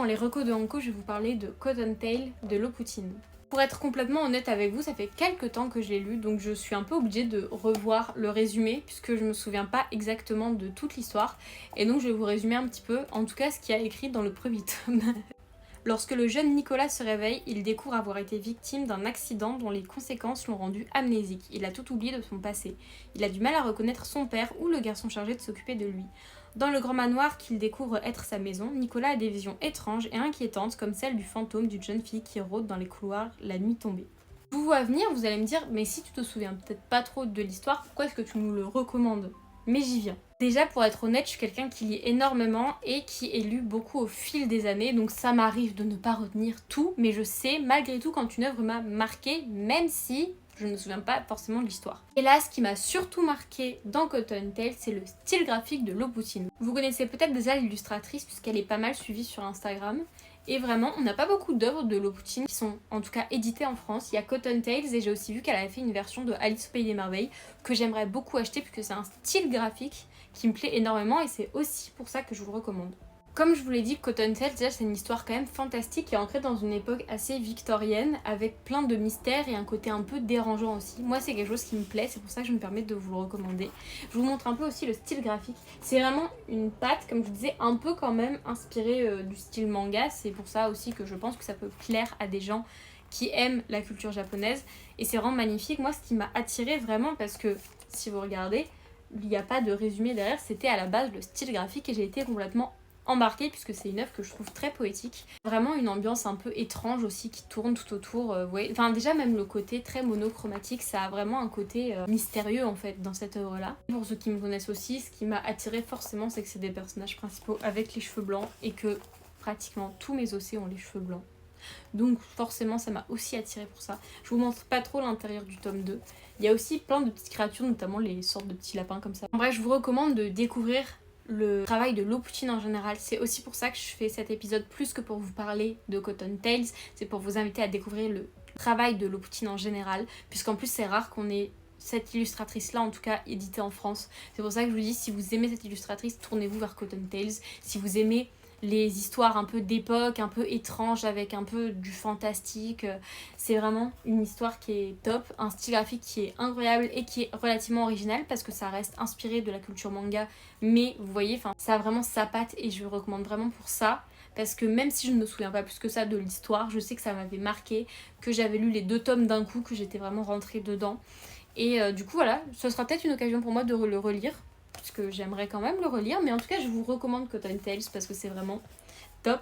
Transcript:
Dans les recos de Hanko, je vais vous parler de Cotton Tail de Lopoutine. Pour être complètement honnête avec vous, ça fait quelques temps que je l'ai lu, donc je suis un peu obligée de revoir le résumé, puisque je me souviens pas exactement de toute l'histoire, et donc je vais vous résumer un petit peu, en tout cas ce qu'il y a écrit dans le premier tome. Lorsque le jeune Nicolas se réveille, il découvre avoir été victime d'un accident dont les conséquences l'ont rendu amnésique. Il a tout oublié de son passé. Il a du mal à reconnaître son père ou le garçon chargé de s'occuper de lui. Dans le grand manoir qu'il découvre être sa maison, Nicolas a des visions étranges et inquiétantes comme celle du fantôme d'une jeune fille qui rôde dans les couloirs la nuit tombée. Vous vous à venir, vous allez me dire, mais si tu te souviens peut-être pas trop de l'histoire, pourquoi est-ce que tu nous le recommandes ? Mais j'y viens. Déjà, pour être honnête, je suis quelqu'un qui lit énormément et qui est lu beaucoup au fil des années, donc ça m'arrive de ne pas retenir tout, mais je sais malgré tout quand une œuvre m'a marqué, même si je ne me souviens pas forcément de l'histoire. Et là, ce qui m'a surtout marqué dans Cotton Tail, c'est le style graphique de Lopoutine. Vous connaissez peut-être déjà l'illustratrice puisqu'elle est pas mal suivie sur Instagram. Et vraiment, on n'a pas beaucoup d'œuvres de Lopoutine qui sont en tout cas éditées en France. Il y a Cotton Tails et j'ai aussi vu qu'elle avait fait une version de Alice au Pays des Merveilles que j'aimerais beaucoup acheter puisque c'est un style graphique qui me plaît énormément et c'est aussi pour ça que je vous le recommande. Comme je vous l'ai dit, Cotton Tails, déjà c'est une histoire quand même fantastique qui est ancrée dans une époque assez victorienne avec plein de mystères et un côté un peu dérangeant aussi. Moi c'est quelque chose qui me plaît, c'est pour ça que je me permets de vous le recommander. Je vous montre un peu aussi le style graphique. C'est vraiment une patte, comme je vous disais, un peu quand même inspirée du style manga. C'est pour ça aussi que je pense que ça peut plaire à des gens qui aiment la culture japonaise. Et c'est vraiment magnifique. Moi ce qui m'a attirée vraiment parce que si vous regardez, il n'y a pas de résumé derrière, c'était à la base le style graphique et j'ai été complètement embarquée puisque c'est une œuvre que je trouve très poétique. Vraiment une ambiance un peu étrange aussi qui tourne tout autour. Enfin déjà même le côté très monochromatique, ça a vraiment un côté mystérieux en fait dans cette œuvre-là. Pour ceux qui me connaissent aussi, ce qui m'a attirée forcément c'est que c'est des personnages principaux avec les cheveux blancs et que pratiquement tous mes OC ont les cheveux blancs. Donc forcément ça m'a aussi attirée pour ça. Je vous montre pas trop l'intérieur du tome 2. Il y a aussi plein de petites créatures, notamment les sortes de petits lapins comme ça. En bref, je vous recommande de découvrir le travail de Lopoutine en général. C'est aussi pour ça que je fais cet épisode plus que pour vous parler de Cotton Tails. C'est pour vous inviter à découvrir le travail de Lopoutine en général. Puisqu'en plus c'est rare qu'on ait cette illustratrice là en tout cas éditée en France. C'est pour ça que je vous dis, si vous aimez cette illustratrice, tournez-vous vers Cotton Tails. Si vous aimez les histoires un peu d'époque, un peu étranges avec un peu du fantastique, c'est vraiment une histoire qui est top, un style graphique qui est incroyable et qui est relativement original parce que ça reste inspiré de la culture manga, mais vous voyez, ça a vraiment sa patte et je le recommande vraiment pour ça. Parce que même si je ne me souviens pas plus que ça de l'histoire, je sais que ça m'avait marqué, que j'avais lu les 2 tomes d'un coup, que j'étais vraiment rentrée dedans. Et du coup voilà, ce sera peut-être une occasion pour moi de le relire, parce que j'aimerais quand même le relire, mais en tout cas je vous recommande Cotton Tails parce que c'est vraiment top.